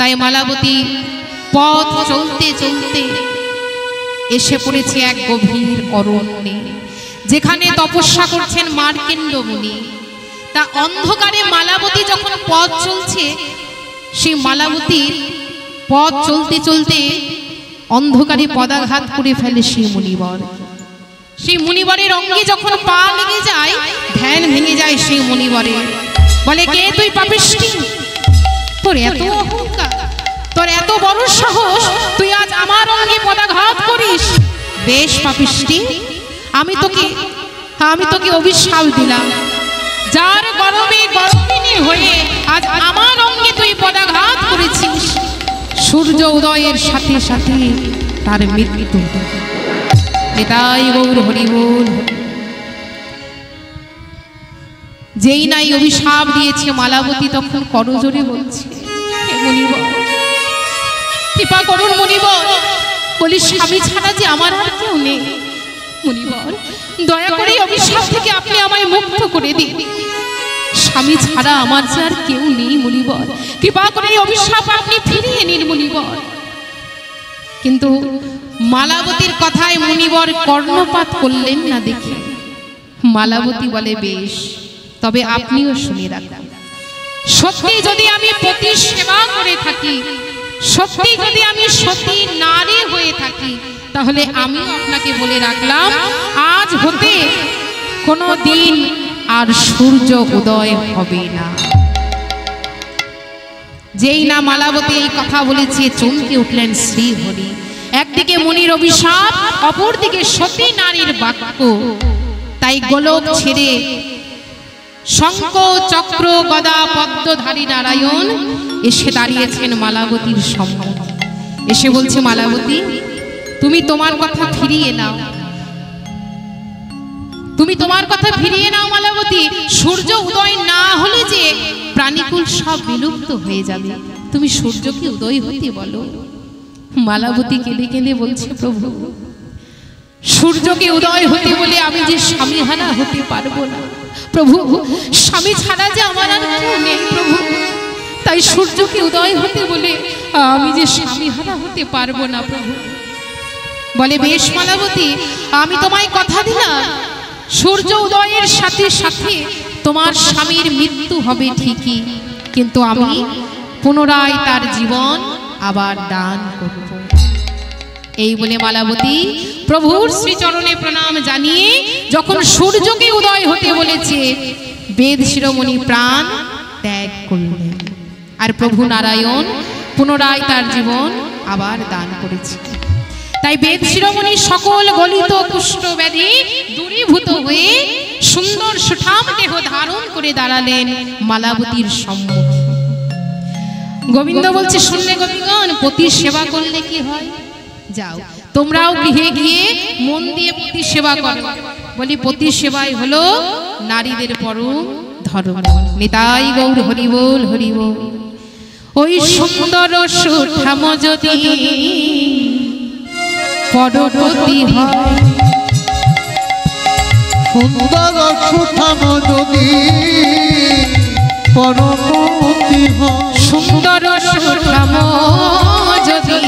তাই মালাবতী পথ চলতে চলতে এসে পড়েছে এক গভীর অরণ্যে, যেখানে তপস্যা করছেন মার্কেন্ড মুনি। তা অন্ধকারে মালাবতী যখন পথ চলছে, সেই মালাবতীর পথ চলতে চলতে অন্ধকারে পদাঘাত করে ফেলে সেই মুনিবর। সেই মুনিবরের অঙ্গে যখন পা লেগে যায়, ধ্যান ভেঙে যায় সেই মুনিবরে। বলে, কে তুই পাপিষ্টি? তোর এত অহংকার, তোর এত বড় সাহস, তুই আজ আমার অঙ্গে পদাঘাত করিস? বেশ পাপিষ্টি, আমি তোকে অভিশাপ দিলাম। যার গরমে গরমিনী হয়ে আজ আমার অঙ্গে তুই পদাঘাত করেছিস, সূর্য উদয়ের সাথে সাথে তার মৃত্যু। নিতাই গৌর হরি বল। যেই নাই অভিশাপ দিয়েছে, মালাবতী তখন করজোরে বলছে, হে মুনিবর, কৃপা করুন মুনিবর। বলি, স্বামী ছাড়া যে আমার আর কেউ নেই। মুনিবর, দয়া করে অভিশাপ থেকে আপনি আমায় মুক্ত করে দিন। স্বামী ছাড়া আমার যে আর কেউ নেই মুনিবর, কৃপা করে অভিশাপ আপনি ফিরিয়ে নিন মুনিবর। কিন্তু মালাবতীর কথায় মুনিবর কর্ণপাত করলেন না দেখে মালাবতী বলে, বেশ, তবে আপনিও শুনে রাখুন, সত্যি যদি আমি পতি সেবা করে থাকি, সত্যি যদি আমি সতী নারী হয়ে থাকি, তাহলে আমি আপনাকে বলে রাখলাম, আজ হতে কোনো দিন আর সূর্য উদয় হবে না। যেই না মালাবতী এই কথা বলেছে, চমকে উঠলেন শ্রীহরি। একদিকে মুনির অভিশাপ, অপরদিকে সতী নারীর বাক্য। তাই গোলক ছেড়ে শঙ্খ চক্র গদা পদ্মধারী নারায়ণ এসে দাঁড়িয়েছেন মালাবতীর সম্মুখে। এসে বলছে, মালাবতী, তুমি তোমার কথা ফিরিয়ে নাও, তুমি তোমার কথা ফিরিয়ে নাও মালাবতী। সূর্য উদয় না হলে যে প্রাণীকুল সব বিলুপ্ত হয়ে যাবে, তুমি সূর্যকে উদয় হতে বলো। মালাবতী কেঁদে কেঁদে বলছে, প্রভু, সূর্যকে উদয় হতে বলে আমি যে স্বামীহারা হতে পারবো না প্রভু। স্বামী ছাড়া যে আমার আর কেউ নেই প্রভু, তাই সূর্যকে উদয় হতে বলে আমি যে স্বামীহারা হতে পারবো না প্রভু। বলে, বেশ মালাবতী, আমি তোমায় কথা দিলাম, সূর্য উদয়ের সাথে সাথে তোমার স্বামীর মৃত্যু হবে ঠিকই, কিন্তু আমি পুনরায় তার জীবন আবার দান করব। এই বলে মালাবতী প্রভুর শ্রীচরণে প্রণাম জানিয়ে যখন সূর্যকে উদয় হতে বলেছে, বেদ শিরোমণি প্রাণ ত্যাগ করলেন। আর প্রভু নারায়ণ পুনরায় তার জীবন আবার দান করেছে। তাই বেদ শিরোমণি সকল গলিত কুষ্ঠ ব্যাধি দূরীভূত হয়ে সুন্দর সুঠাম দেহ ধারণ করে দাঁড়ালেন মালাবতীর সম্মুখে। গোবিন্দ বলছে, শুনলে গোপীগণ, পতির সেবা করলে কি হয়? যাও তোমরাও গৃহে গিয়ে মন দিয়ে পতি সেবা করো। বলি, পতি সেবাই হলো নারীদের পরম ধর্ম। নিতাই গৌর হরি বল, হরি বল। ওই সুন্দর সুঠাম যদি পরপতি হয়, সুন্দর সুঠাম যদি পরপতি হয়, সুন্দর সুঠাম যদি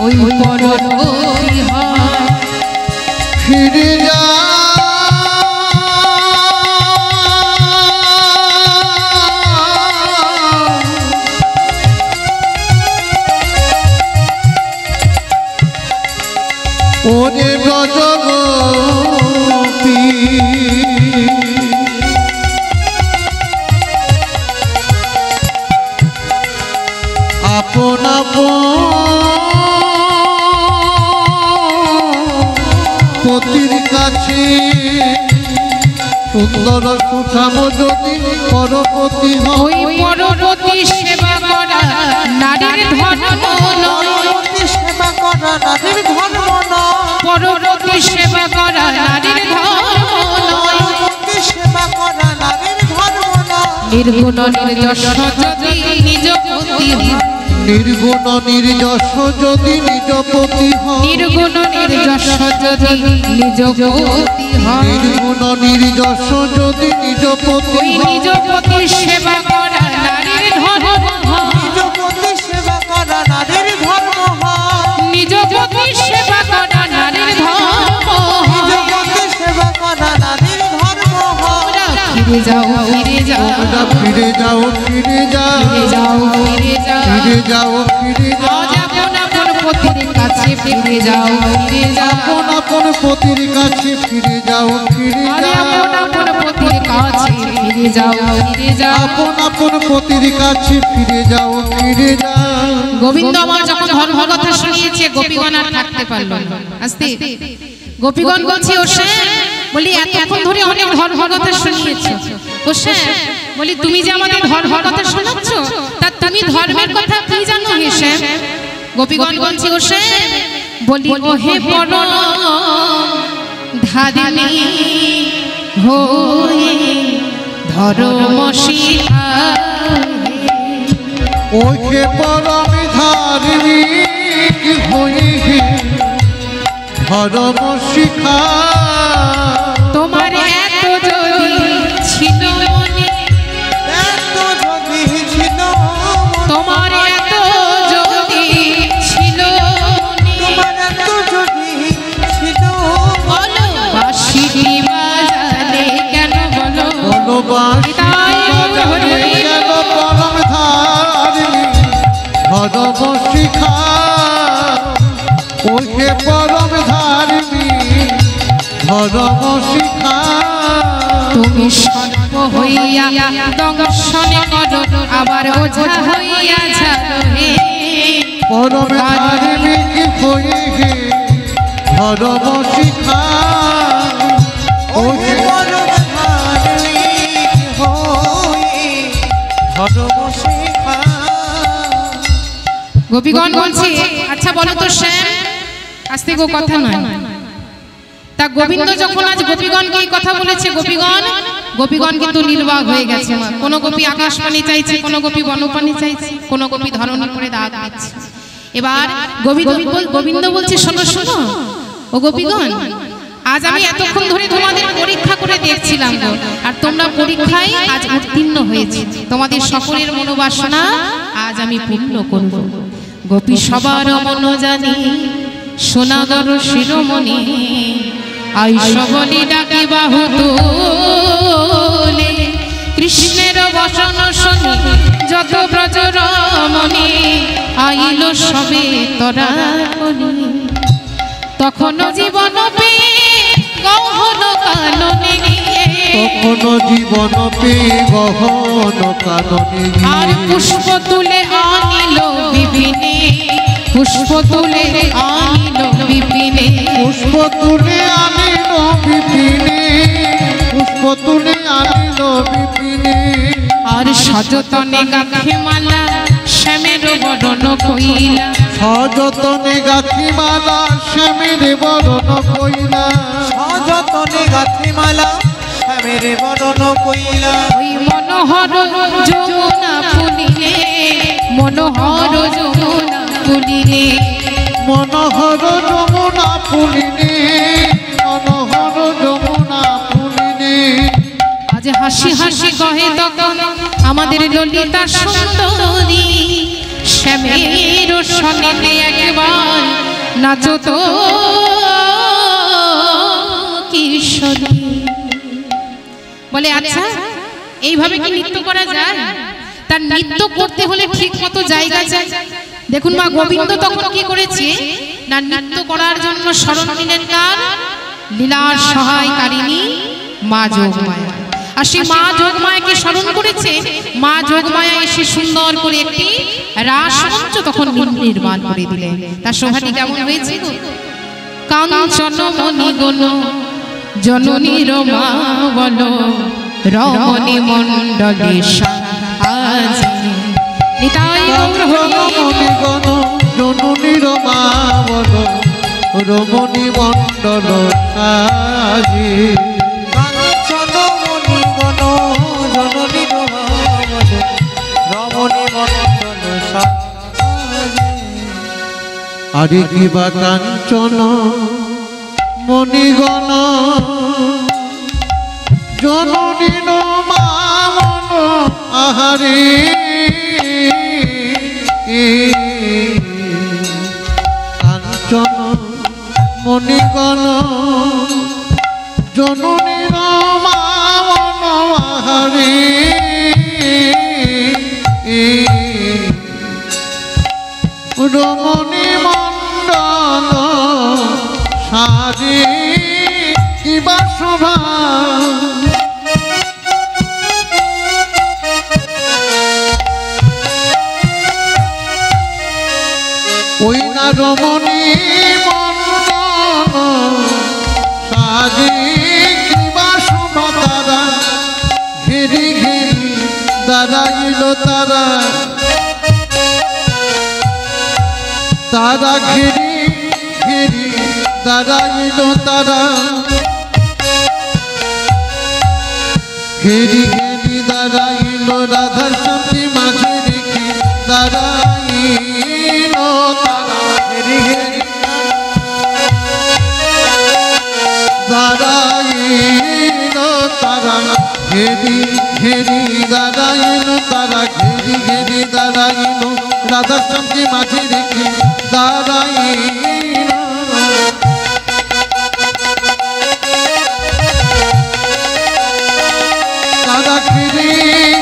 ওই পরপতি হয়, ফিরে যা ওরে ব্রজগোপী, আপন পতির কাছে সুন্দর সুঠাম যদি পরপতি হয়, ওই পরপতি সেবা করা নারীর ধর্ম নয়, সেবা করা নারীর ধর্ম নয়, পরপতি সেবা করা নারীর ধর্ম নয়, সেবা করা নারীর ধর্ম নয়, নির্গুণ নির্যশ যদি নিজ পতি হয়, নির্গুণ নির্যশ যদি নিজ পতি হয়, নির্গুণ নির্যশ যদি নিজ পতি হয়, নির্গুণ নির্যশ যদি নিজ পতি ওই নিজ পতি সেবা করা নারীর ধর্ম হয়, নিজ পতি সেবা করা ফিরে যাও ফিরে যাও ফিরে যাও ফিরে যাও ফিরে যাও ফিরে যাও ফিরে যাও ফিরে যাও আজ আপন আপন পতির কাছে ফিরে যাও ফিরে যাও আপন আপন পতির কাছে ফিরে যাও ফিরে আরে যাও আপন আপন পতির কাছে ফিরে যাও ফিরে যাও আপন আপন পতির কাছে ফিরে যাও ফিরে যাও গোবিন্দ আমার যখন ধর্ম কথা শুনিয়েছে গোপীগণ আর থাকতে পারলো না আস্তে গোপীগণ বলছে ও শ্যাম বলি এতক্ষণ ধরে অনেক ধর্ম কথা শুনিয়েছো ও শ্যাম বলি তুমি যে আমাদের ধর্ম কথা শোনাচ্ছ তা তুমি ধর্মের কথা কি জানো হে শ্যাম গোপীগণ বলছে ও শ্যাম বলি ও হে পরম ধারিণী হয়ে ধর্ম শিখায়ে ওকে পরম ধার্মিক হয়ে ধর্ম শিখা তোমার এত যদি ছিল মনে তোমার এত যদি ছিল বলো বাঁশি বাজালে কেন বলো বলো বাঁশি বাজালে কেন পরম ধার্মিক ধর্ম শিখা ওকে পরম ধার্মিক ধর্ম শিখা তুমি সর্প হইয়া দংশনে করো আবার ওঝা হইয়া যাও হে পরম ধার্মিক হয়ে ধর্ম শিখা ওকে পরম ধার্মিক হয়ে ধর্ম শিখা গোপীগণ বলছে আচ্ছা বলো তো শ্যাম আস্তে গো কথা নয় তা গোবিন্দ যখন আজ গোপীগণকে এই কথা বলেছে গোপীগণ কিন্তু নির্বাক হয়ে গেছে কোন গোপী আকাশ পানি চাইছে কোন গোপী বনপানি চাইছে কোন গোপী ধরণী করে দাগ দিচ্ছে এবার গোবিন্দ বলছে শোনো শোনো ও গোপীগণ আজ আমি এতক্ষণ ধরে তোমাদের পরীক্ষা করে দেখছিলাম গো আর তোমরা পরীক্ষায় আজ উত্তীর্ণ হয়েছে তোমাদের সকলের মনোবাসনা আজ আমি পূর্ণ করব গোপী সবার মন জানি সোনাগর শিরোমণি আইসবলি ডাকি বাহু তোলে কৃষ্ণের বচন শুনি যত ব্রজ রমণী আইল সবে তরা বলি তখনও জীবন পে গহন কাননে গিয়ে তখনও জীবন পে গহন কাননে আর পুষ্প তুলে আনিল বিপিনে পুষ্প তুলে আনিল বিপিনে পুষ্প তুলে আনিল বিপিনে পুষ্প তুলে আনিল বিপিনে আর সযতনে গাঁথে মালা শ্যামের বরণ কইলা সযতনে গাঁথি মালা শ্যামের বরণ কইলা সযতনে গাঁথি মালা শ্যামের বরণ কইলা ওই মনোহর যমুনা ফুলিলে মনোহর যমুনা ফুলিলে মনোহর যমুনা ফুলিনে মনোহর যমুনা ফুলিনে আজ হাসি হাসি কহে তখন আমাদের ললিতা সুন্দরী শ্যামের সনে একবার নাচো তো কিশোরী বলে আচ্ছা এইভাবে কি নৃত্য করা যায় তার নৃত্য করতে হলে ঠিক মতো জায়গা চাই দেখুন মা গোবিন্দ তখন কি করেছে না নৃত্য করার জন্য শরণ নিলেন কার লীলার সহায়কারিণী মা যোগমায়া আর সেই মা যোগমায়াকে স্মরণ করেছে মা যোগমায়া এসে সুন্দর করে একটি রাসমঞ্চ তখন নির্মাণ করে দিলেন তার শোভাটি কেমন হয়েছে কাঞ্চন মণিগণ জননীর মা বলো রমণী মণ্ডলে আজ নিতাই মণিগণ জননীর মা বল রমণী মণ্ডল সাজি কাঞ্চন মণিগণ জননীর মা বলো রমণী মণ্ডল সাজে আরে কিবা কাঞ্চন মণিগণ জননীর মা মন আহারে কাঞ্চন মণিগণ জননীর মা মন রমণী মণ্ডল সাজে কিবা শোভা ওই না রমণী মণ্ডল সাজে কিবা শোভা তারা ঘেরি ঘেরি দাঁড়াইল তারা তারা ঘেরি ঘেরি দাঁড়াইল তারা ঘেরি ঘেরি দাঁড়াইল রাধার সঙ্গে মাঝে রেখে দাঁড়াইল তারা ঘেরি ঘেরি দাঁড়াইল তারা ঘেরি ঘেরি দাঁড়াইল তারা ঘেরি ঘেরি দাঁড়াইল রাধার সঙ্গে মাঝে রেখে দাঁড়াইল তারা ঘেরি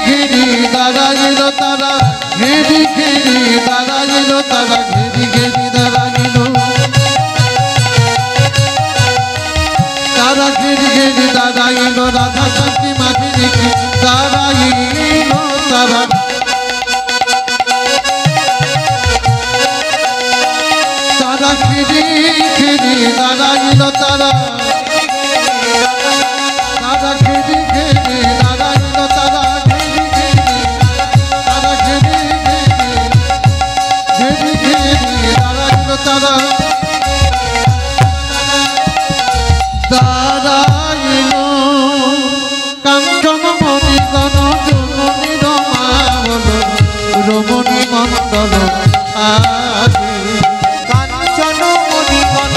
ঘেরি দাঁড়াইল তারা ঘেরি ঘেরি দাঁড়াইল তারা ঘেরি ঘেরি দাঁড়াইল তারা ঘেরি ঘেরি দাঁড়াইল রাধা সঙ্গে মাঝে রেখে দাঁড়াইল তারা তারা ঘেরি ঘেরি দাঁড়াইল তারা তারা ঘেরি ঘেরি দাঁড়াইল তারা ঘেরি ঘেরি তারা ঘেরি ঘেরি ঘেরি ঘেরি দাঁড়াইল তারা দাঁড়াইল কাঞ্চন মণিগণ জননী রমাবল রমণী মণ্ডল সাজে কাঞ্চন মণিগণ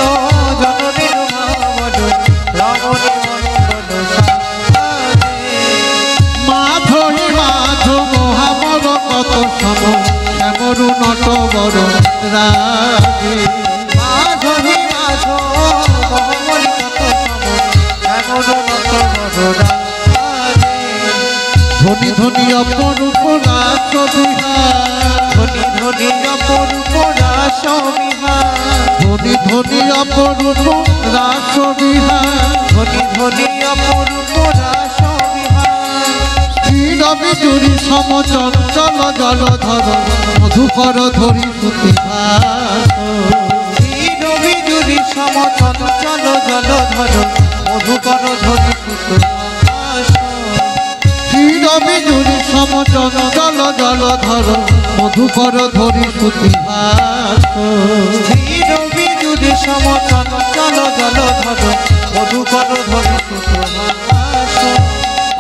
জননী রমাবল রমণী মণ্ডল সাজে মাধবী মাধ মহাবর কত সম শ্যামরু নটবর রাজে মাধবী মাধ মহাবলী কত সম এমন নটবর রাজে ধনী ধনী অপরূপ রাস বিহার ধনী ধনী অপরূপ রাস বিহার ধনী ধনী অপরূপ রাস বিহার ধনী ধনী অপরূপ রাস বিহার স্থির বিজুরি সম চঞ্চল জলধর মধুকর ধরি সুতিভাস বিজুরি সম চঞ্চল জলধর মধুকর ধরি সুতভাস স্থির বিজুরি সম চঞ্চল জলধর মধুকর ধরি সুতিভাস বিজুরি সম চঞ্চল জলধর মধুকর ধরি সুতভাস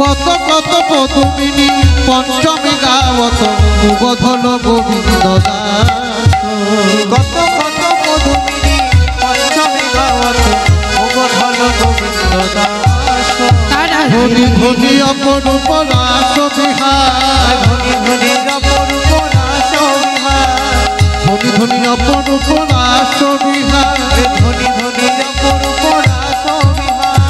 কত কত পদমিনী পঞ্চমী গাবত মুগধল গোবিন্দ দাস কত কত মধুমিনী পঞ্চমী গাওয়াত মুগধল গোবিন্দ দাস তারা ধনী ধনী অপরূপ রাস বিহার ধনী ধনী অপরূপ রাস বিহার ধনী ধনী অপরূপ রাস বিহার ধনী ধনী অপরূপ রাস বিহার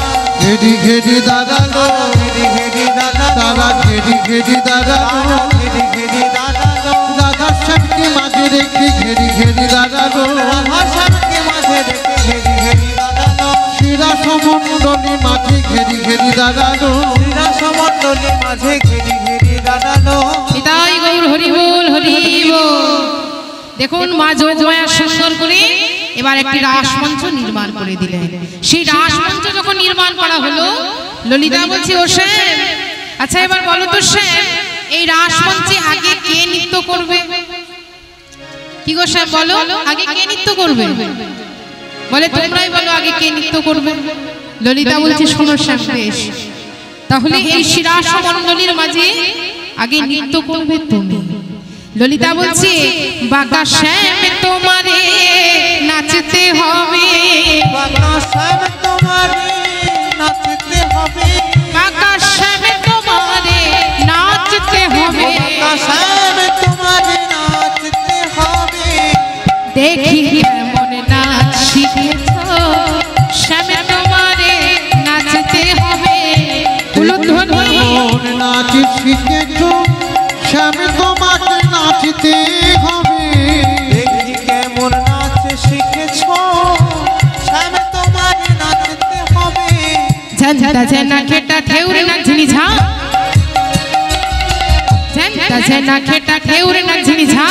ঘেরি ঘেরি দাঁড়ালো ঘেরি ঘেরি দাদা তারা ঘেরি ঘেরি দাঁড়ালো ঘেরি ঘেরি দাদা রাধার সঙ্গে মাঝে রেখে ঘেরি ঘেরি দাঁড়ালো ভাষাকে মাঝে রেখে ঘেরি ঘেরি দাদা শিরা সমণ্ডলী মাঝে ঘেরি ঘেরি দাঁড়ালো ক্রীড়া সমণ্ডলী মাঝে ঘেরি ঘেরি দাদা নিতাই গৌর হরি বল হরি বল। দেখুন মা যোগমায়া সুন্দর করে এবার একটি রাসমঞ্চ নির্মাণ করে দিলেন। সেই রাসমঞ্চ যখন নির্মাণ করা হলো, ললিতা বলছে ও শ্যাম, আচ্ছা এবার বলো তো শ্যাম, এই রাসমঞ্চে আগে কে নৃত্য করবে? কি গো শ্যাম বলো, আগে কে নৃত্য করবে? বলে তোমরাই বলো আগে কে নৃত্য করবে। ললিতা বলছে শোনো শ্যাম, বেশ, তাহলে এই শিরাসমণ্ডলীর মাঝে আগে নৃত্য করবে তুমি। ললিতা বলছে বাঁকা শ্যাম তোমারে নাচতে হবে, বাঁকা শ্যাম তোমারে নাচতে হবে, বাঁকা শ্যাম তোমারে নাচতে হবে, বাঁকা শ্যাম তোমারে নাচতে হবে। দেখি কেমন নাচ শিখেছ, শ্যাম তোমারে নাচতে হবে। উলুধ্বনি নাচ শিখেছ শ্যাম তোমাকে নাচতে নাচতে হবে। দেখি কেমন নাচ শিখেছ, শ্যাম তোমার নাচতে হবে। ঝাঝা ঝানা খেটা ঠেউরে নাচনি ঝা, ঝাঝা ঝানা খেটা ঠেউরে নাচনি ঝা,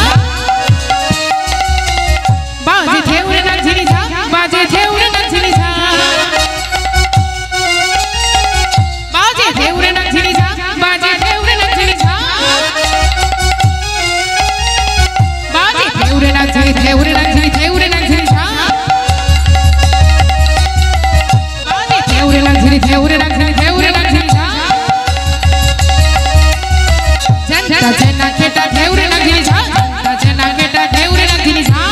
বাজে ঠেউরে নাচনি ঝা, বাজে ঠেউরে নাচনি ঝা, বাজে ঠেউরে নাচনি ঝা, বাজে ঠেউরে নাচনি ঝা, বাজে ঠেউরে নাচনি ঠেউরে নাচনি ঠেউরে নাচনি ঝা, বাজে ঠেউরে নাচনি ঠেউরে নাচনি ঠেউরে নাচনি ঝা, ঝাঝা ঝানা খেটা ঠেউরে নাচনি ঝা, ঝাঝা খেটা ঠেউরে নাচনি ঝা।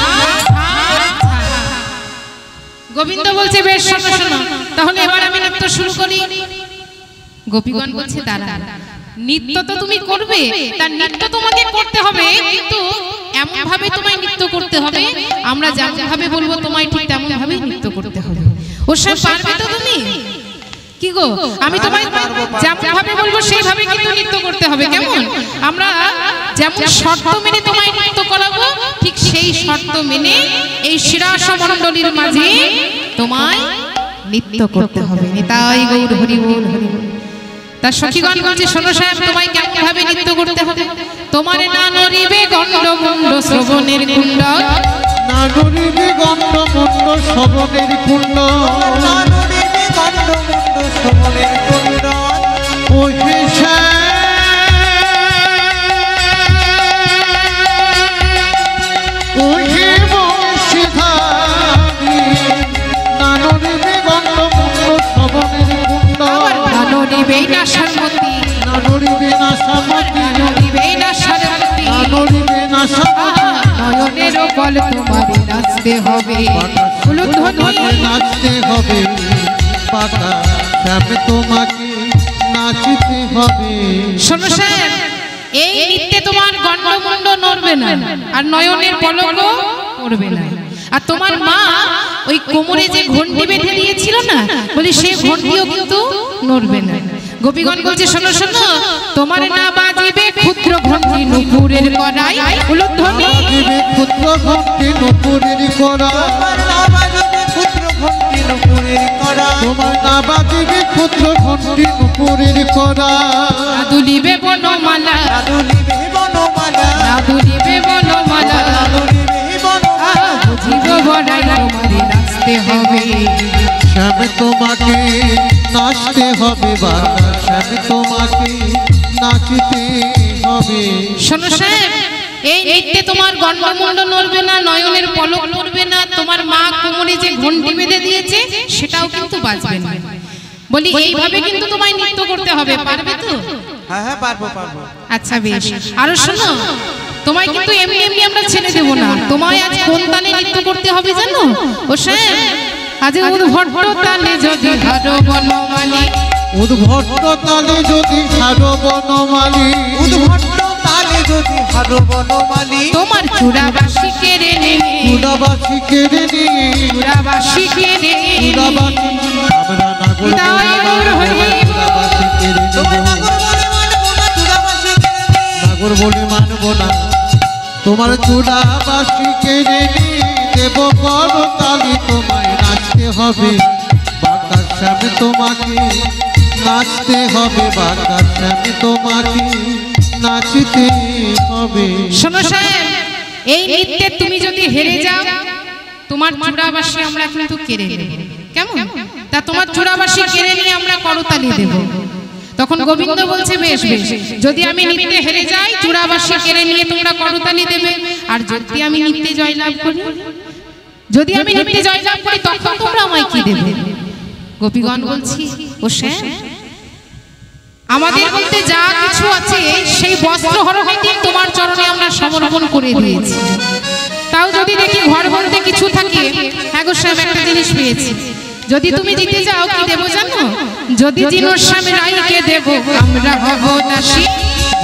গোবিন্দ বলছে বেশ শোনো শোনো, তাহলে এবার আমি নৃত্য শুরু করি। গোপীগণ বলছে দাঁড়া, নৃত্য তো তুমি করবে, তার নৃত্য তোমাকে করতে হবে, কিন্তু এমন ভাবে তোমায় নৃত্য করতে হবে, আমরা যেমন ভাবে বলবো তোমায় ঠিক তেমন ভাবে নৃত্য করতে হবে। ওর সব পারবে তো তুমি? কি গো, আমি তোমায় যেমন ভাবে বলবো সেই ভাবে কিন্তু নৃত্য করতে হবে। কেমন? আমরা যেমন শর্ত মেনে তোমায় নৃত্য করাবো, ঠিক সেই শর্ত মেনে এই শিরাস মণ্ডলীর মাঝে তোমায় নৃত্য করতে হবে। নিতাই গৌর হরি বল হরি বল। তার সখীগণ বলছে শোনো সাহেব, তোমায় কেমন ভাবে নৃত্য করতে হবে? তোমার না নড়িবে গণ্ড মুণ্ড শ্রবণের কুণ্ড, না নড়িবে গণ্ড মুণ্ড শ্রবণের কুণ্ড, না নড়িবে গণ্ড মুণ্ড শ্রবণের কুণ্ড। ওহে ওহে বংশীধারী, না নড়িবে গণ্ড মুণ্ড শ্রবণের কুণ্ড, না নড়িবে না সারমতি, না নড়িবে না সামতি, না নড়িবে না সারমতি, না নড়িবে না সামতি। নয়নের বল তোমারে নাচতে হবে, উলুধ্বনি নাচতে হবে বাঁকা শ্যাম তোমাকে নাচতে হবে। শোনো সাহেব, এই নৃত্যে তোমার গণ্ডমুণ্ড নড়বে না, আর নয়নের পলকও পড়বে না। আর তোমার মা ওই কোমরে যে ঘন্টি বেঁধে দিয়েছিল না, বলি সেই ঘন্টিও কিন্তু নড়বে না। গোপীগণ বলছে শোনো শোনো, তোমার না বাজিবে ক্ষুদ্র ঘন্টি নুপুরের কড়াই, উলুধ্বনি বাজিবে ক্ষুদ্র ঘন্টি নুপুরের কড়া, তোমার না বাজবে ক্ষুদ্র ঘণ্টি নুপুরের কড়া, তোমার না বাজিবে ক্ষুদ্র ঘন্টি নুপুরের কড়া। দুলিবে বনমালা, রাধুলিবে বনমালা, দুলিবে বনমালা, রাধুলিবে বনমালা। বুঝিব বড়াই তোমারে নাচতে হবে। শ্যাম তোমাকে নাচতে হবে বাঁকা শ্যাম তোমাকে নাচতে হবে। শোনো সাহেব, এই নৃত্যে তোমার গণ্ডমুণ্ড নড়বে না, নয়নের পলক নড়বে না, তোমার মা কোমরে যে ঘন্টি বেঁধে দিয়েছে সেটাও কিন্তু বাজবে না। বলি এইভাবে কিন্তু তোমায় নৃত্য করতে হবে, পারবে তো? হ্যাঁ হ্যাঁ, পারবো পারবো। আচ্ছা বেশ। আরো শোনো, তোমায় কিন্তু এমনি এমনি আমরা ছেড়ে দেব না, তোমায় আজ কোন তালে নৃত্য করতে হবে জানো? ও সাহেব, আজ উদ্ভট তালে যদি হারো বনমালী, উদ্ভট তালে যদি হারো বনমালী, উদ্ভট তালে যদি হারো বনমালী, তোমার চূড়াবাসী কেড়ে নেবে, চূড়াবাসী কেড়ে নিয়ে, চূড়াবাসী কেড়ে নেবে। চূড়াবাসী আমরা নাগর তাই গৌর হরি বল। চূড়াবাসী কেড়ে তোমায় নেব, নাগর বলে মানবো না, চূড়াবাসী কেড়ে নেবে। নাগর বলে মানব না, তোমার চূড়াবাসী কেড়ে নিয়ে দেব বড় তালি, তোমায় নাচতে হবে বাঁকা শ্যাম তোমাকে নাচতে হবে, বাঁকা শ্যাম তোমাকে নাচতে হবে। শোনো সাহেব, এই নৃত্যে তুমি যদি হেরে যাও, তোমার চূড়াবাসী আমরা কিন্তু কেড়ে নেব। কেমন? তা তোমার চূড়াবাসী কেড়ে নিয়ে আমরা করতালি দেব। তখন গোবিন্দ বলছে বেশ বেশ, যদি আমি নৃত্যে হেরে যাই, চূড়াবাসী কেড়ে নিয়ে তোমরা করতালি দেবে, আর যদি আমি নৃত্যে জয়লাভ করি, যদি আমি নৃত্যে জয়লাভ করি, তখন তোমরা আমায় কি দেবে? গোপীগণ বলছি ও শ্যাম, আমাদের বলতে যা কিছু আছে সেই বস্ত্র হরহাইতে তোমার চরণে আমরা সমর্পণ করে দিয়েছি। তাও যদি দেখি ঘর বলতে কিছু থাকে, হ্যাঁ গো শ্যাম, একটা জিনিস পেয়েছি, যদি তুমি দিতে যাও কি দেব জানো? যদি জিনশ্যাম রায়কে দেব আমরা হব দাসী,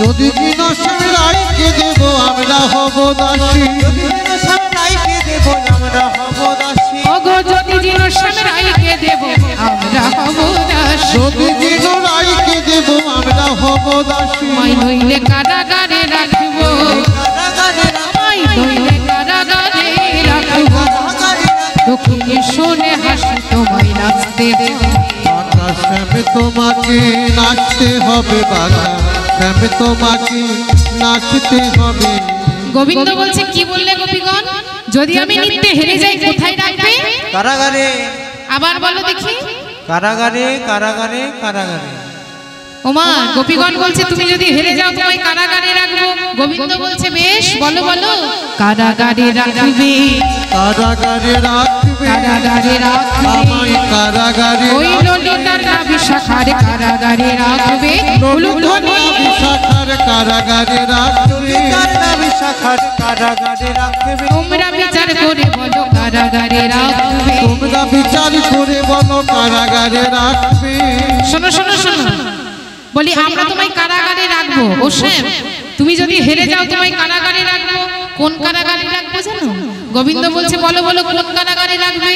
যদি জিনশ্যাম রায়কে দেব আমরা হব দাসী, যদি জিনশ্যাম রায়কে দেব আমরা হব দাসী, ওগো যদি জিনশ্যাম রায়কে দেব আমরা হব দাসী, যদি জিন রায়কে দেব আমরা হব দাসী, মাই নইলে কারাগারে রাখবো, কারাগারে চোখে শোনে হাসি তোমায় নাচতে হবে। বাঁকা শ্যামে তোমাকে নাচতে হবে, বাঁকা শ্যামে তোমাকে নাচতে হবে। গোবিন্দ বলছে, কি বললে গোপীগণ? যদি আমি নৃত্যে হেরে যাই কোথায় রাখবে? কারাগারে। আবার বলো দেখি। কারাগারে, কারাগারে, কারাগারে। ওমা, গোপীগণ বলছে তুমি যদি হেরে যাও তোমায় কারাগারে রাখবো। গোবিন্দ বলছে বেশ, বলো বলো। কারাগারে রাখবে, কারাগারে রাখবে, কারাগারে রাখবে, আমায় কারাগারে ওই ললিতার নাভি শাখার কারাগারে রাখবে। উলুধ্বনি বিশাখার কারাগারে রাখবে, বিশাখার কারাগারে রাখবে। তোমরা বিচার করে বলো কারাগারে রাখবে। তোমরা বিচার করে বলো কারাগারে রাখবে। শোনো শোনো শোনো, বলি আমরা তোমায় কারাগারে রাখবো। ও শ্যাম, তুমি যদি হেরে যাও তোমায় কারাগারে রাখবো। কোন কারাগারে রাখবো জানো? গোবিন্দ বলছে বলো বলো কোন কারাগারে রাখবে?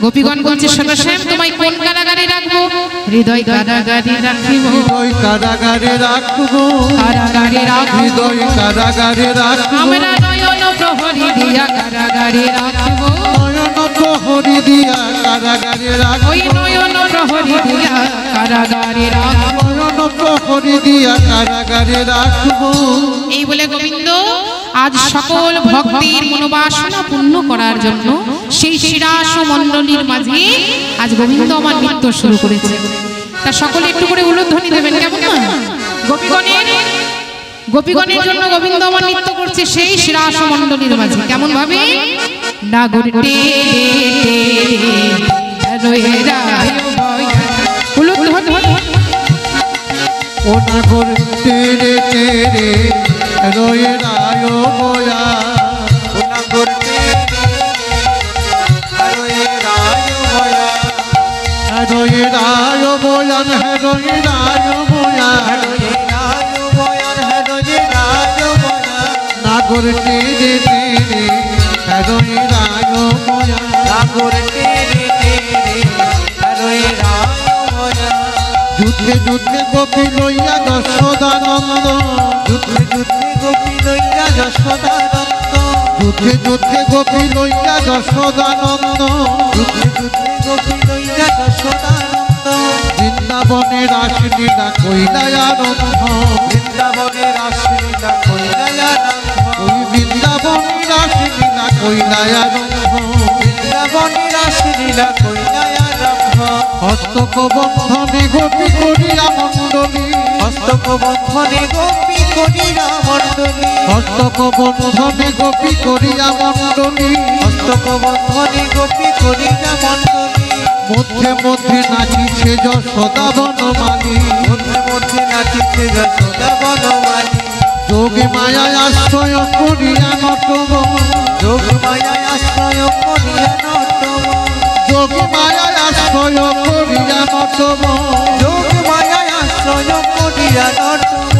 গোপীগণ বলছে শোনো শ্যাম, তোমায় কোন কারাগারে রাখবো? হৃদয় কারাগারে রাখিব, হৃদয় কারাগারে রাখবো, কারাগারে রাখবো, হৃদয় কারাগারে রাখবো। আমরা নয়ন প্রহরী দিয়া কারাগারে রাখবো, নয়ন প্রহরী দিয়া কারাগারে রাখবো, ওই নয়ন প্রহরী দিয়া কারাগারে রাখবো। নয়ন প্রহরী দিয়া কারাগারে রাখবো। এই বলে গোবিন্দ আজ সকল ভক্তের মনোবাসনা পূর্ণ করার জন্য সেই শিরাস মণ্ডলীর মাঝে আজ গোবিন্দ আমার নৃত্য শুরু করেছে। তা সকলে একটু করে উলুধ্বনি দেবেন, কেমন না? গোপীগণের জন্য গোবিন্দ আমার নৃত্য করছে সেই শিরাস মণ্ডলীর মাঝে। কেমন ভাবে? নাগরটে ও নাগর তেরে তেরে রয়ে রায় বয়া, ও নাগর তেরে রয়ে রায় বয়া, রয়ে রায় বয়ান, রয়ে রায় বয়ান, রয়ে রায় বয়ান, রয়ে রায় বয়ান। নাগর তেরে তেরে রয়ে রায় বয়ান, নাগর তেরে তেরে রয়ে রায় বয়ান। যুদ্ধে যুদ্ধে গোপী লইয়া যশোদানন্দ, যুদ্ধে যুদ্ধে গোপী লইয়া যশোদানন্দ, যুদ্ধে যুদ্ধে গোপী লইয়া যশোদানন্দ, যুদ্ধে যুদ্ধে গোপী লইয়া যশোদানন্দ। বৃন্দাবনে রাসলীলা কইলায় আরম্ভ, বৃন্দাবনে রাসলীলা কইলায় আরম্ভ, ওই বৃন্দাবনে রাসলীলা কইলায় আরম্ভ। বৃন্দাবনে রাসলীলা কইলায় আরম্ভ। হস্তক বন্ধনে গোপী করিয়া মণ্ডলী, হস্তক বন্ধনে গোপী করিয়া মণ্ডলী, হস্তক বন্ধনে গোপী করিয়া মণ্ডলী। হস্তক বন্ধনে গোপী করিয়া মণ্ডলী। মধ্যে মধ্যে নাচিছে যশোদা বনমালী, মধ্যে মধ্যে নাচিছে যশোদা বনমালী। যোগে মায়ায় আশ্রয় করিয়া নটব, যোগ মায়ায় আশ্রয় করিয়া নটব, যোগে মায়ায় আশ্রয় করিয়া নটব। যোগ মায়ায় আশ্রয় করিয়া নটব।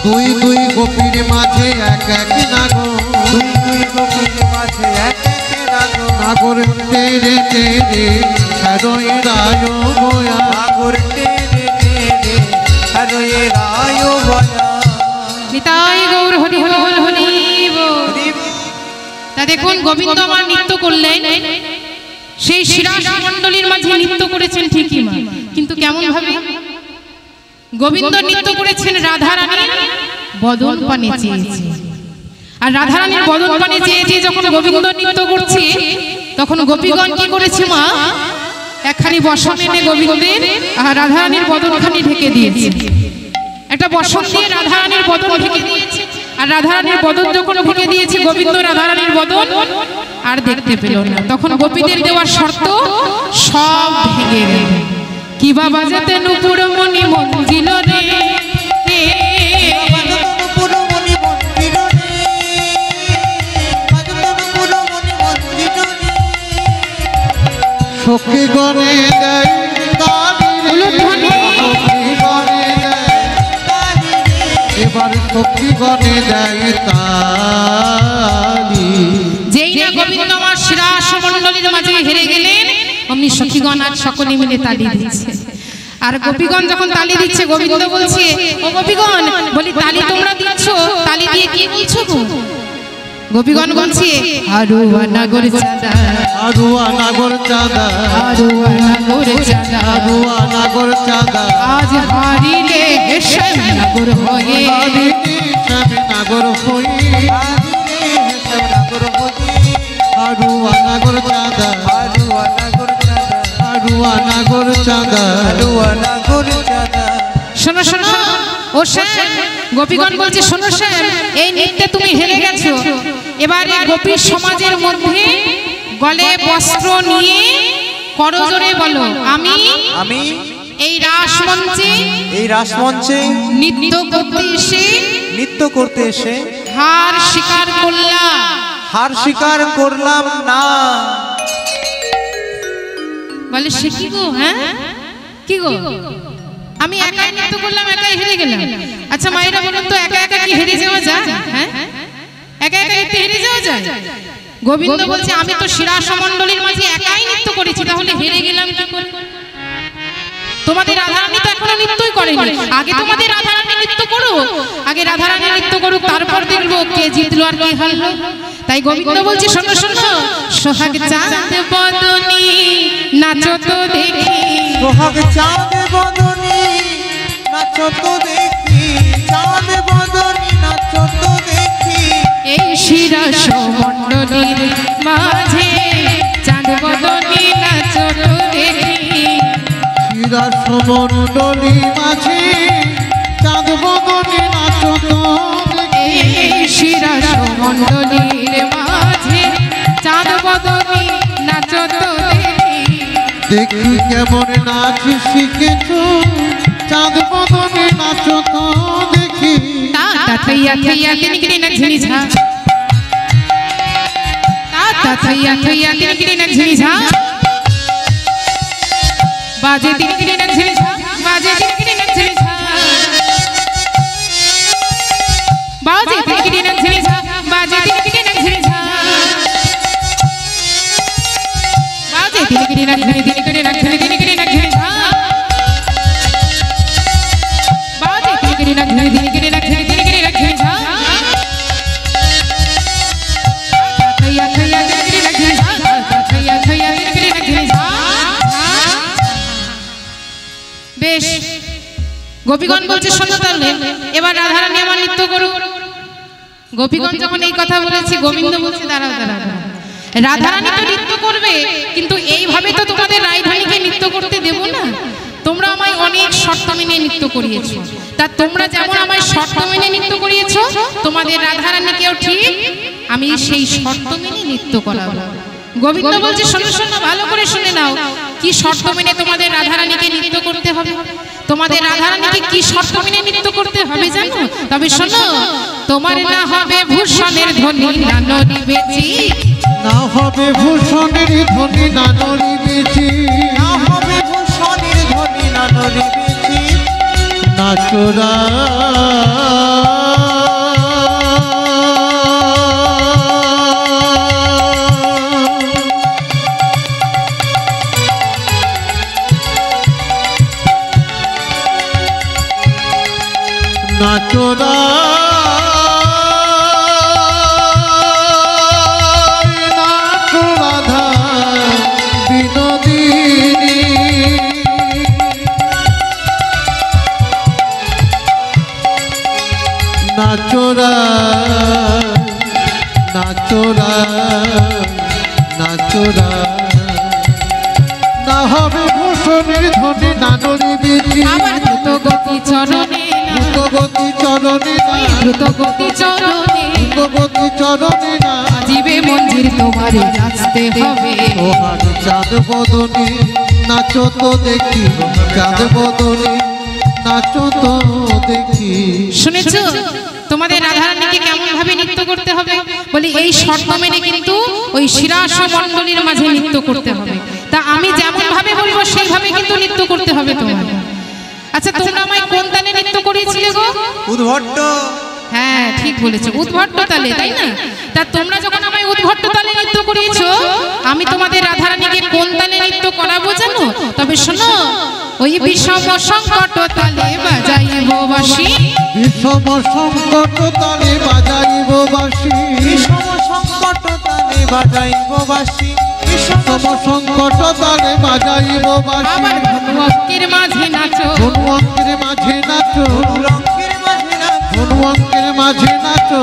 দুই দুই গোপীর মাঝে এক এক নাগর, দুই দুই গোপীর মাঝে এক এক নাগর। নাগর তেরে তেরে রয়ে রায় বয়া, নাগর তেরে তেরে রয়ে রায় বয়া। নিতাই গৌর হরি হরি হরি হরি বল। তা দেখুন গোবিন্দ আমার নৃত্য করলেন, সেই শিরাস মণ্ডলীর মাঝে নৃত্য করেছেন ঠিকই মা, কিন্তু কেমন ভাবে? গোবিন্দ নৃত্য করেছেন রাধারানীর বদন পানে চেয়েছে, আর রাধারানীর বদন পানে চেয়েছে। যখন গোবিন্দ নৃত্য করছে তখন গোপীগণ কি করেছে মা? একখানি বসন এনে গোবিন্দের আর রাধারানীর বদনখানি ঢেকে দিয়েছে। একটা বসন দিয়ে রাধারানীর বদন ঢেকে দিয়েছে, আর রাধারানীর বদন যখন ঢেকে দিয়েছে গোবিন্দ রাধারানীর বদন আর দেখতে পেল না। তখন গোপীদের দেওয়ার শর্ত সব ভেঙে গেল। কি বাবা যাতে নুপুর মণি মঞ্জিল রে, পুরমণি মন্দির রে, পুরমণি মন্দির রে। সখী গণে দেয় তারি রে, সখী গণে দেয়, এবার সখী গণে দেয় তারি। যেই না গোবিন্দ আমার শিরাস মণ্ডলীর মাঝে হেরে গেলেন, অমনি সখীগণ আজ সকলে মিলে তালি দিচ্ছে। আর গোপীগণ যখন তালি দিচ্ছে গোবিন্দ বলছে, ও গোপীগণ, বলি তালি তোমরা দিচ্ছ, তালি দিয়ে কি বলছো গো? গোপীগণ বলছে হারুয়া নাগর চাঁদা, হারুয়া নাগর চাঁদা, হারুয়া নাগর চাঁদা, হারুয়া নাগর চাঁদা, আজ হারিলে হেসাম নাগর হয়ে, হারিলে হেসাম নাগর হয়ে, হারুয়া নাগর চাঁদা, হারুয়া নাগর চাঁদা, হারুয়া নাগর চাঁদা, হারুয়া নাগর চাঁদা। শোনো শোনো ও শ্যাম, গোপীগণ বলছে শোনো শ্যাম, এই নৃত্যে তুমি হেরে গেছো। এবারে গোপী সমাজের মধ্যে গলে বস্ত্র নিয়ে করজোরে বলো, আমি আমি এই রাসমঞ্চে এই রাসমঞ্চে নৃত্য করতে এসে নৃত্য করতে এসে হার স্বীকার করলাম। হার স্বীকার করলাম না। বলে সে কি গো, হ্যাঁ কি গো, আমি একাই নৃত্য করলাম, একাই হেরে গেলাম। আচ্ছা মায়েরা বলুন তো, একা একা কি হেরে যাওয়া যায়? হ্যাঁ একা একা নৃত্যে হেরে যাওয়া যায়? গোবিন্দ বলছে আমি তো শিরাসমণ্ডলীর মাঝে একাই নৃত্য করেছি, তাহলে হেরে গেলাম কি করে? তোমাদের রাধারানী তো এখনো নৃত্যই করেনি, আগে তোমাদের রাধারানী নৃত্য করো, আগে রাধারানী নৃত্য করুক, তারপর দেখবো কে জিতলো আর কে হারলো। তাই গোবিন্দ বলছে শোনো শোনো, সোহাগ চাঁদ বদনী নাচো তো দেখি, সোহাগ চাঁদ বদনী নাচো তো দেখি, চাঁদ বদনী নাচো তো দেখি, এই শিরাসমণ্ডলীর মাঝে চাঁদ বদনী নাচো তো দেখি, শিরাসমণ্ডলী মাঝে চাঁদ বদনে নাচো তো দেখি, এই শিরাসমণ্ডলীর মাঝে চাঁদ বদনী নাচো তো দেখি, দেখি কেমন নাচ শিখেছো, চাঁদ বদনে নাচো তো দেখি, তা থইয়া থইয়া কিনকিরি না ঝিনি ঝা, তা থইয়া থইয়া কিনকিরি না ঝিনি ঝা, বাজে কিনকিরি না ঝিনি ঝা, বাজে কিনকিরি না ঝিনি ঝা, বাজে কিনকিরি না ঝিনি ঝা, বাজে কিনকিরি না ঝিনি ঝা, বাজে কিনকিরি না ঝিনি কিনকিরি না ঝিনি কিনকিরি না ঝিনি ঝা, বাজে কিনকিরি না ঝিনি কিনকিরি না ঝিনি কিনকিরি না ঝিনি ঝা, থইয়া থইয়া কিনকিরি না ঝিনি ঝা, থইয়া থইয়া কিনকিরি না ঝিনি ঝা। বেশ, গোপীগণ বলছে শোনো তাহলে এবার রাধারানী আমার নৃত্য করুক। গোপীগণ যখন এই কথা বলেছে, গোবিন্দ বলছে দাঁড়াও দাঁড়াও, রাধারানী তো নৃত্য করবে, কিন্তু এইভাবে তো তোমাদের রাধারানীকে নৃত্য করতে দেব না। তোমরা আমায় অনেক শর্ত মেনে নৃত্য করিয়েছো, তা তোমরা যেমন আমায় শর্ত মেনে নৃত্য করিয়েছো, তোমাদের রাধারানীকেও ঠিক আমি সেই শর্ত মেনে নৃত্য করাবো। গোবিন্দ বলছে শোনো শোনো, ভালো করে শুনে নাও, কি শর্ত মেনে তোমাদের রাধারানীকে নৃত্য করতে হবে। তোমাদের রাধারানীকে কি শর্ত মেনে নৃত্য করতে হবে জানো? তবে শোনো, তোমার না হবে ভূষণের ধ্বনি না নড়িবেছি, না হবে ভূষণের ধ্বনি না নড়িবেছি, না হবে ভূষণের ধ্বনি না নড়িবেছি, নাচোরা নাচোরা নাচো রাধা বিনোদিনী, নাচোরা নাচোরা নাচোরা, না হবে ভূষণের ধ্বনি না নড়িবেছি, আবার দ্রুত গতি চরণে না, দ্রুতগতি চরণে না, দ্রুত গতি চরণে দ্রুতগতি চরণে না, জীবে মঞ্জির তোমারে নাচতে হবে। সোহাগ চাঁদ বদনে নাচো তো দেখি, চাঁদ বদনে নাচো তো দেখি। শুনেছো তোমাদের রাধারানীকে কেমন ভাবে নৃত্য করতে হবে? বলি এই শর্ত মেনে কিন্তু ওই শিরাসমণ্ডলীর মাঝে নৃত্য করতে হবে। তা আমি যেমন ভাবে বলবো সেইভাবে কিন্তু নৃত্য করতে হবে তোমার। আচ্ছা তোমরা আমায় কোন তালে নৃত্য করিয়েছিলে গো? উদ্ভট্ট। হ্যাঁ ঠিক বলেছো, উদ্ভট্ট তালে, তাই না? তা তোমরা যখন আমায় উদ্ভট্ট তালে নৃত্য করিয়েছো, আমি তোমাদের রাধারানীকে কোন তালে নৃত্য করাবো জানো? তবে শোনো, ওই বিষম সংকট তালে বাজাইব বাঁশি, বিষম সংকট তালে বাজাইব বাঁশি, বিষম বাজাইব বাঁশি তব সংকট তালে বাজাইব বাঁশি আবার ধনুকের মাঝে নাচো ধনু অঙ্কের মাঝে নাচো রঙ্গের মাঝে নাচো ধনু অঙ্কের মাঝে নাচো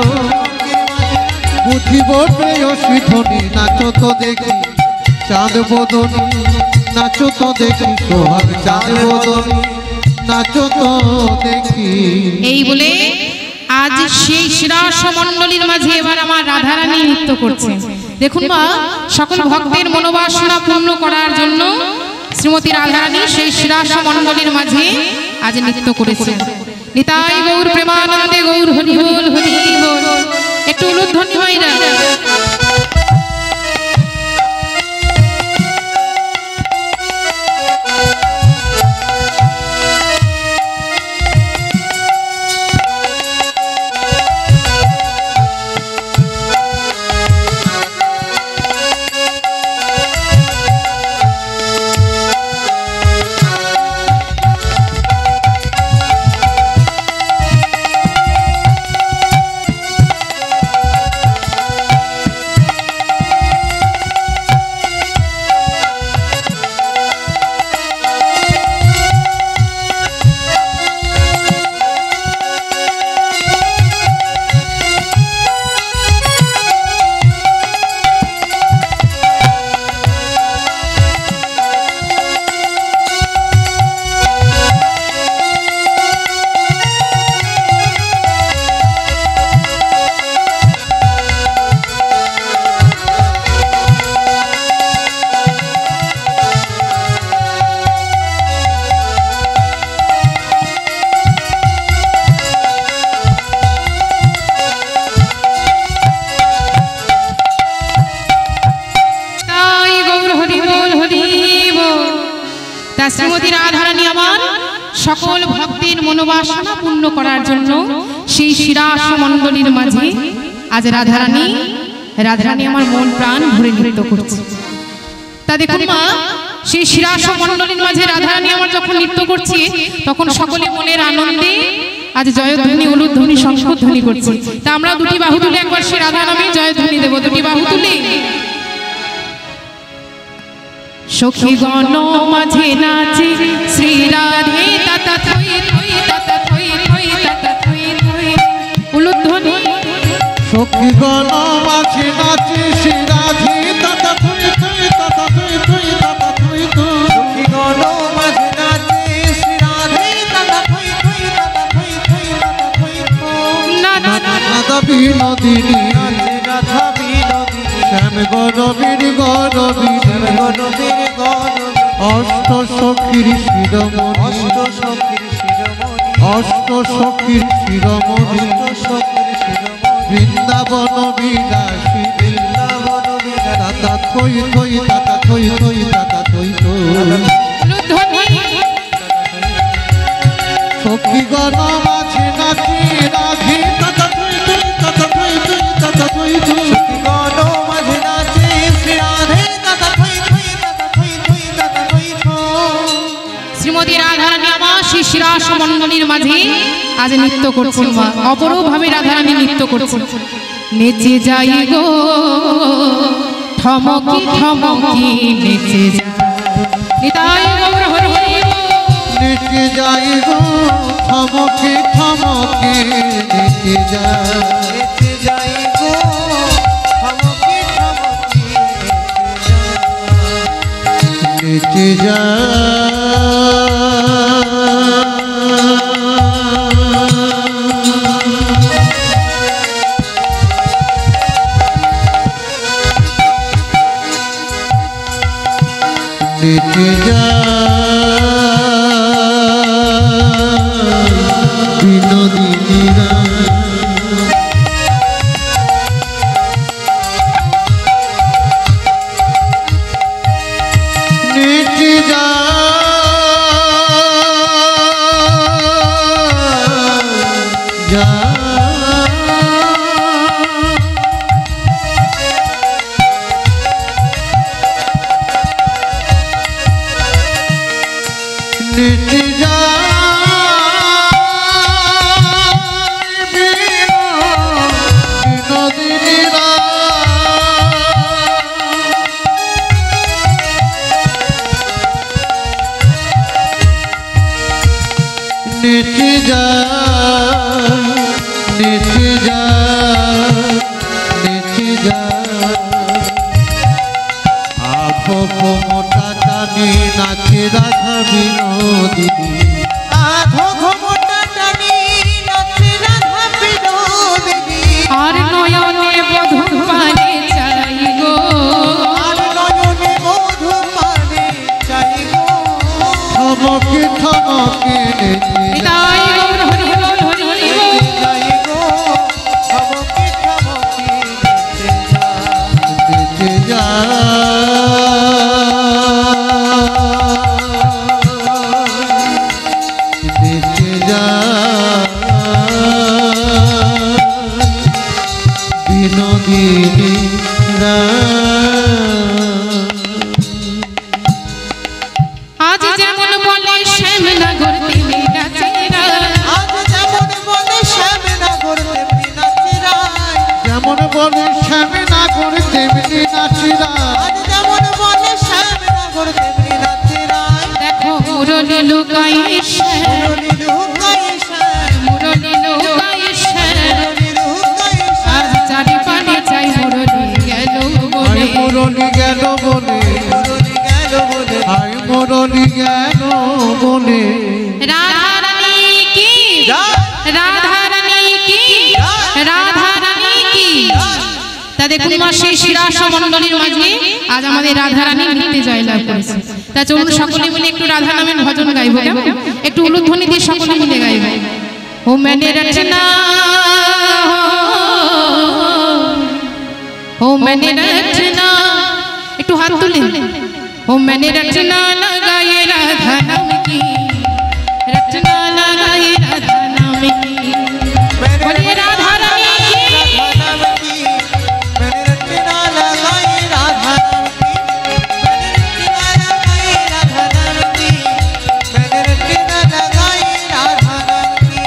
বুঝিব প্রেয়সী ধ্বনি নাচো তো দেখি চাঁদ বদনি নাচো তো দেখি সোহাগ চাঁদ বদনি নাচো তো দেখি। এই বলে আজ সেই শ্রীরাস মণ্ডলীর মাঝে এবার আমার রাধারানী নৃত্য করছে। দেখুন মা, সকল ভক্তের মনোবাসনা পূর্ণ করার জন্য শ্রীমতী রাধারানী সেই শ্রীরাস মণ্ডলীর মাঝে আজ নৃত্য করেছে। নিতাই গৌর প্রেমানন্দে গৌর হরি বল হরি বল। একটু উলুধ্বনি হয় না? শ্রীমতী রাধারানী আমার সকল ভক্তের মনোবাসনা পূর্ণ করার জন্য সেই শ্রীরাস মণ্ডলীর মাঝে আজ রাধারানী আমার মন প্রাণ ভরে নৃত্য করছে। তা দেখুন মা, সেই শ্রীরাস মণ্ডলীর মাঝে রাধারানী আমার যখন নৃত্য করছে তখন সকলে মনের আনন্দে আজ জয়ধ্বনি উলুধ্বনি শঙ্খধ্বনি করছে। তা আমরা দুটি বাহু তুলে একবার সে রাধা নামে জয়ধ্বনি দেব। দুটি বাহু তুলে সখী গণ মাঝে নাচে শ্রী রাধে তাতা থই থই তাতা থই থই তাতা থই থই। উলুধ্বনি সখী গণ মাঝে নাচে শ্রী রাধে তাতা থই থই তাতা থই থই তাতা থই থই। সখী গণ মাঝে নাচে শ্রী রাধে তাতা থই থই তাতা থই থই তাতা থই থই। নাদা বিনোদিনী নাচে রাধা বিনোদিনী শ্যাম গরবীর গরবী শ্যাম গরবীর গরবী অষ্ট সখীর শিরোমণি অষ্ট সখীর শিরোমণি অষ্ট সখীর শিরোমণি অষ্ট সখীর শিরোমণি বৃন্দাবন বিলাসী বৃন্দাবন বিলাসী তাতা থই থই তাতা থই থই তাতা থই থই। উলুধ্বনি সখী গণ মাঝে নাচে রাধে তাতা থই থই তাতা থই থই তাতা থই থই। সখী গণ মাঝে নাচে শ্রী রাধে তাতা থই থই তাতা থই থই তাতা থই থই। শ্রীমতী রাধারানী আমার সেই শ্রীরাস মণ্ডলীর মাঝে আজ নৃত্য করছেন। মা, অপরূপভাবে রাধারানী নৃত্য করছেন। নেচে যাই গো ঠমকি ঠমকি নেচে যাই। নিতাই গৌর হরি বল। নেচে যাই গো থমকে থমকে নেচে যায় নেচে যাই গো থমকে থমকে নেচে নেচে বিনোদিনীরা নেচে যা নেচে যা নেচে যা নেচে যা আপো মোটা টানে নাচে রাধা বিনোদিনী আধো ঘোমটা টানি নাচে রাধা বিনোদিনী আর নয়নে বধূ পানে চাই গো আর নয়নে মধু পানে চাই গো থমকে থমকে নেচে যা তাই গৌর হরি বল হরি হরি বল। চাই গো থমকে থমকে নেচে যা নেচে যা নেচে যা বিনোদিনী আজ যেমন বলে শ্যামনগর তেমনি নাচে রায়। আজ যেমন বলে শ্যামনগর তেমনি নাচে রায় যেমন বলে শ্যামে না করে তেমনি নাচিরা আজ যেমন বলে শ্যামনগর তেমনি নাচে রায় দেখো মুরলি লুকাই শ্যাম, মুরলি লুকাই শ্যাম মুরলি লুকাই শ্যাম। মুরলি লুকাই শ্যাম আজ চারি পানে চাই মুরলি গেল হাই বলে। মুরলি গেল বলে মুরলি গেল বলে হাই মুরলি গেল বলে রাধা রানী কি রাধা রানী কি রাধা রানী কি। তা দেখুন মা সেই শিরাস মণ্ডলীর মাঝে আজ আমাদের রাধা রানী নিতে জয়লাভ করেছে। তা চলুন সকলে মিলে একটু রাধা নামের ভজন গাইবো, কেমন? একটু উলুধ্বনি দিয়ে সকলে মিলে গাইবো। ও मैंने रचना ও मैंने रचना একটু হাত তুলে ও मैंने रचना लगाई राधा नाम की रचना लगाई राधा नाम की बोलिए राधा रानी की। राधा नाम की मैंने रचना लगाई राधा नाम की मैंने रचना लगाई राधा नाम की मैंने रचना लगाई राधा नाम की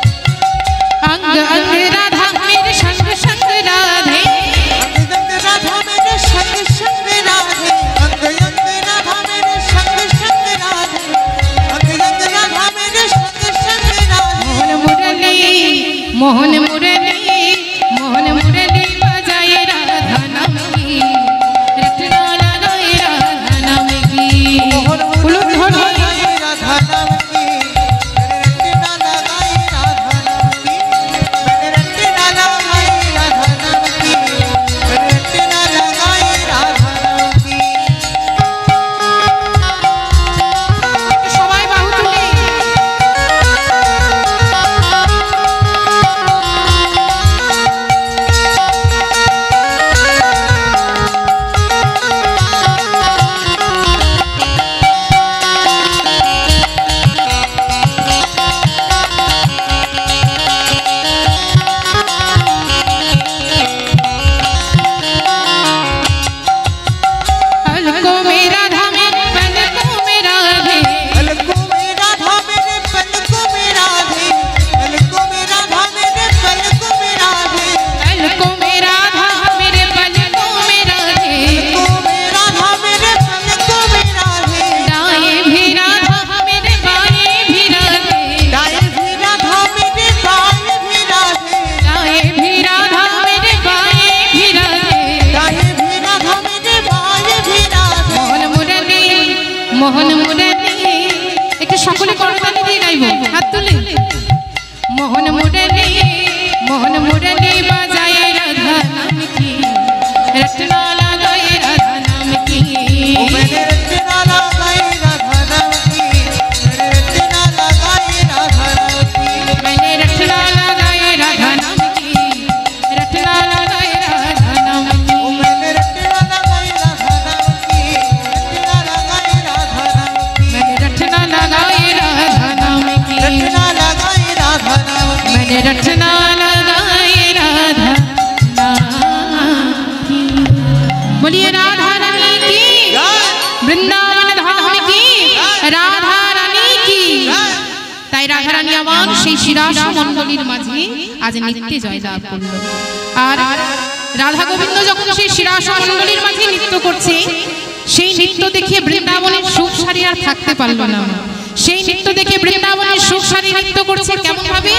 अंग अंग राधा मेरे संग संग राधे अंग अंग राधा मेरे संग संग राधे अंग अंग राधा मेरे संग संग राधे अंग अंग राधा मेरे संग संग राधे मोहन मुरली मोहन मुरली बजाए राधा नाम की रचना लगाए राधा नाम की। मोहन उलूट मुरली ध्वनि। बजाई राधा नाम की मैंने रचना लगाई राधा नाम की मैंने रचना लगाई राधा नाम की मैंने रचना लगाई राधा नाम की একটু সবাই বাহু তুলে पलकों में राधा मेरे पलकों में राधे पलकों में राधा मेरे पलकों में राधे पलकों में राधा मेरे पलकों में राधे पलकों में राधा मेरे पलकों में राधे पलकों में राधा मेरे पलकों में राधे दाएं भी राधा मेरे बाएं भी राधे दाएं भी राधा मेरे बाएं भी राधे दाएं भी राधा मेरे बाएं भी राधे दाएं भी राधा मेरे बाएं भी राधे मोहन मुरली একটু সকলে করতালি দিয়ে গাইবো, হাত তুলে মোহন মুরলি বাজায় রাধা নাম কি रचना लगाए राधा नाम की मैंने रचना लगाई राधा नाम की मैंने रचना लगाई राधा नाम की मैंने रचना लगाए राधा नाम की रचना लगाए राधा नाम की मैंने रचना लगाई राधा नाम की रचना लगाई राधा नाम की मैंने रचना लगाए राधा नाम की रचना बोलिए राधा रानी की, বৃন্দাবন ধাম কি, রাধা রানী কি। তাই রাধা রানী আমার সেই শিরাস মণ্ডলীর মাঝে আজ নিত্যে জয়লাভ করল। আর রাধা গোবিন্দ যখন সেই শিরাস মণ্ডলীর মাঝে নৃত্য করছে, সেই নৃত্য দেখে বৃন্দাবনের সুখ সারি আর থাকতে পারল না। সেই নৃত্য দেখে বৃন্দাবনের সুখ সারি নৃত্য করছে কেমন ভাবে,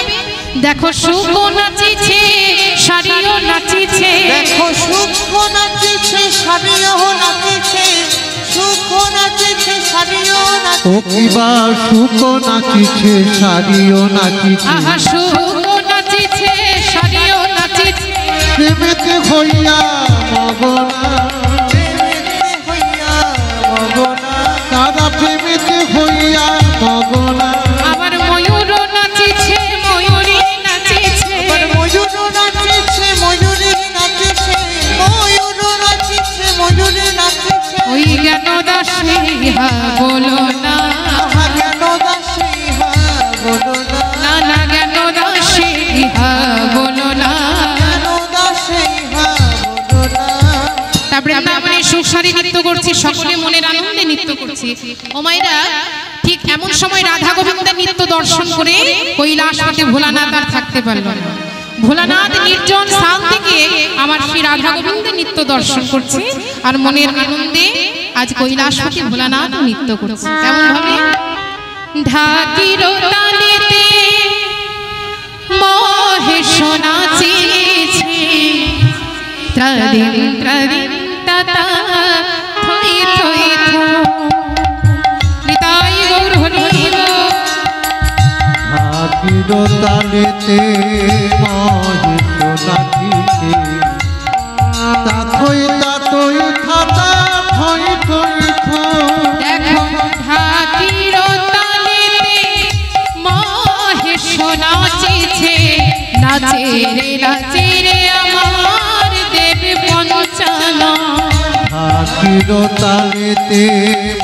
দেখো সুখ নাচিছে সারিও নাচিছে, দেখো সুখ নাচিছে সারিও নাচিছে, সুখ নাচিছে সারিও নাচিছে। ও কিবা সুখ নাচিছে সারিও নাচিছে, আহা সুখ নাচিছে সারিও নাচিছে, প্রেমেতে হইয়া মগনা, প্রেমেতে হইয়া মগনা, তারা প্রেমেতে হইয়া মগনা। আবার ময়ূর নাচিছে ময়ূরী নাচিছে, ময়ূর নাচিছে ময়ূরী নাচিছে, ময়ূর নাচিছে ময়ূরী নাচিছে। ওই জ্ঞান দাসে ইহা বলো না, জ্ঞান দাসে ইহা বলো না, না না জ্ঞান দাসে ইহা বলো না। জ্ঞান দাসে ইহা বলো না। তারপরে বৃন্দাবনের সুখ সারি নৃত্য করছে, সকলে মনের আনন্দে নৃত্য করছে। ও মায়েরা, ঠিক এমন সময় রাধা গোবিন্দের নৃত্য দর্শন করে কৈলাসপতি ভোলানাথ আর থাকতে পারল না। ভোলানাথ নির্জন স্থান থেকে আমার শ্রী রাধা গোবিন্দের নৃত্য দর্শন করছে আর মনের আনন্দে আজ কৈলাসপতি ভোলানাথ নৃত্য করছে। কেমন ভাবে, ঢাকির তালেতে মহেশ নাচেছে, ত্রাদিন ত্রাদিন তাতা থই থই থো। নিতাই গৌর হরি বল। ঢাকির তালেতে মহেশ নাচিছে, তাথই তাথই থাতা থই থই থো। দেখো ঢাকির তালেতে মহেশ নাচেছে, নাচে রে আমার দেব পঞ্চানন। ঢাকির তালেতে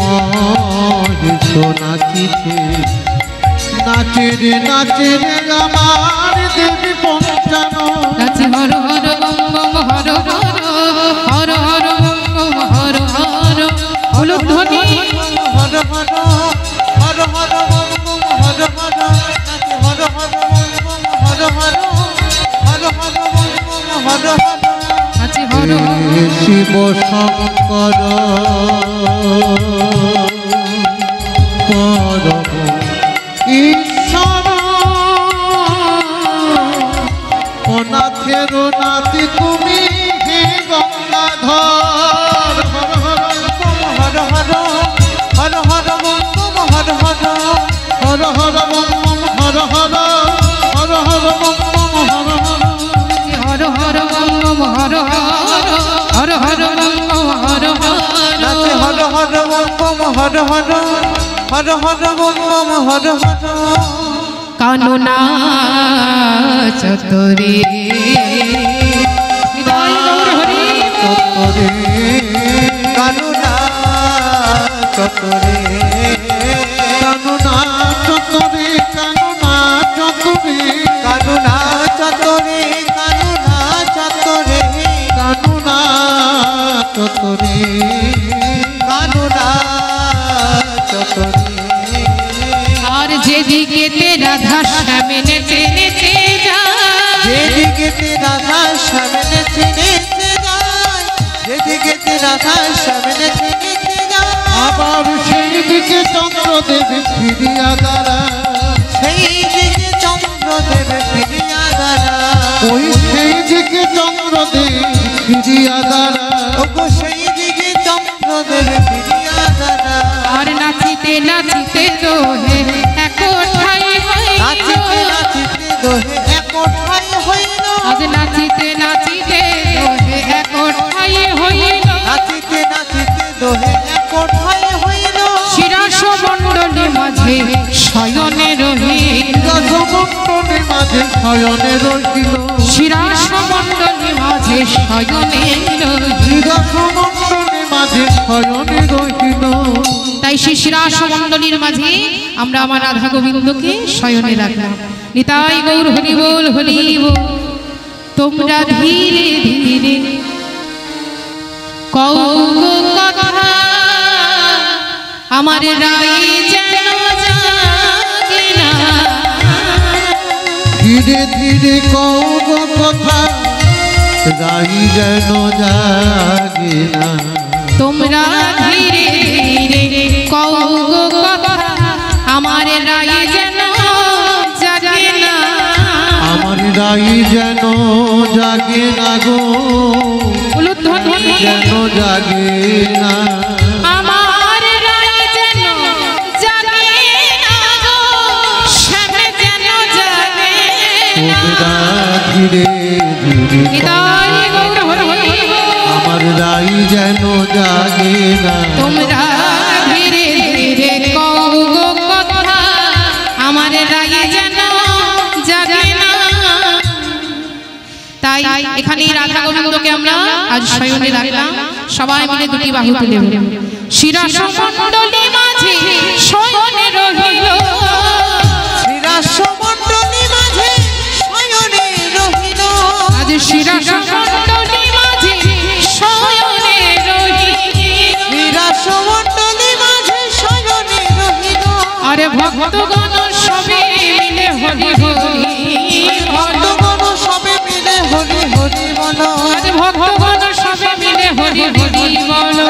মহেশ নাচিছে, নাচে রে আমার দেবী পঞ্চানন। নাচে Har Har bomb bomb Har Har, Har Har bomb bomb Har Har. হলুদ ধ্বনি হর হর হর হর বম বম হর হর, নাচে Har Har bomb bomb Har Har, Har Har bomb bomb Har Har. নাচে হর হর। শিব শঙ্কর পরম ঈশ্বর, অনাথের নাতি তুমি হে Gangadhar. Har Har Har Har bomb bomb Har Har, Har Har bomb bomb Har Har, Har Har bomb bomb Har Har. Har Har bomb bomb Har Har, Har Har bomb bomb Har Har. নাচে Har Har bomb bomb Har Har, Har Har bomb bomb Har Har. Kanna চতরে Nitai Gour Hari চতরে কানুনা চতরে, কানুনা চতরে, কানুনা চতরে, কানুনা চতরে, কানুনা চতরে, কানুনা চতরে, কানুনা চতরে। আর যেদিকে রাধা শ্যামে নেচে নেচে যায়, যেদিকে রাধা সামনে চিনেতে যায়, যেদিকে রাধা সামনে চিনেতে যায়, আবার সেই দিকে চন্দ্রদেব ফিরিয়া দাঁড়ায়। সেই দিকে চন্দ্রদেব ফিরিয়া দাঁড়ায়। ওই সেই দিকে চন্দ্রদেব ফিরিয়া দাঁড়ায়। ওগো সেই দিকে চন্দ্রদেব ফিরিয়া দাঁড়ায়। আর নাচিতে নাচিতে দোহে একঠাই হইল, নাচিতে নাচিতে দোহে একঠাই হইল, আজ নাচিতে নাচিতে দোহে একঠাই হইল। নাচিতে নাচিতে দোহে একঠাই হইল। শিরাস মণ্ডলী মাঝে শয়নে রহিল, রসমণ্ডলে মাঝে শয়নে রহিল, শিরাস মণ্ডলী মাঝে শয়নে রহিল। রসমণ্ডলে মাঝে শয়নে রহিল। তাই সেই শিরাস মণ্ডলীর মাঝে আমরা আমার রাধা গোবিন্দকে শয়নে রাখলাম। নিতাই গৌর হরি বল হরি বল। তোমরা ধীরে ধীরে কও গো কথা আমার রাই যেন জাগে না ধীরে ধীরে কও গো কথা রাই যেন জাগে না তোমরা ধীরে ধীরে কও গো কথা আমার রাই যেন জাগে না আমার রাই যেন জাগে না গো যেন জাগে না আমার রাই যেন জাগে না গো শ্যাম যেন জাগে না তোমরা ধীরে ধীরে নিতাই গৌর হরি আমার রাই যেন জাগে না তোমরা ধীরে ধীরে কও গো কথা আমার রাই যেন জাগে না তাই এখানে রাধা গোবিন্দকে আমরা আজ শয়নে রাখলাম সবাই মিলে দুটি বাহু তুলে শিরাস মণ্ডলী মাঝে শয়নে রহিল শ্রীরাস মণ্ডলী মাঝে শয়নে রহিল আজ শিরাস মণ্ডলী মাঝে শয়নে রহিল শ্রীরাস মণ্ডলী মাঝে শয়নে রহিল আরে ভক্তগণ সবে মিলে হরি হরি ভক্তগণ সবে মিলে হরি হরি বলো আরে ভক্তগণ সবে মিলে হরি হরি বলো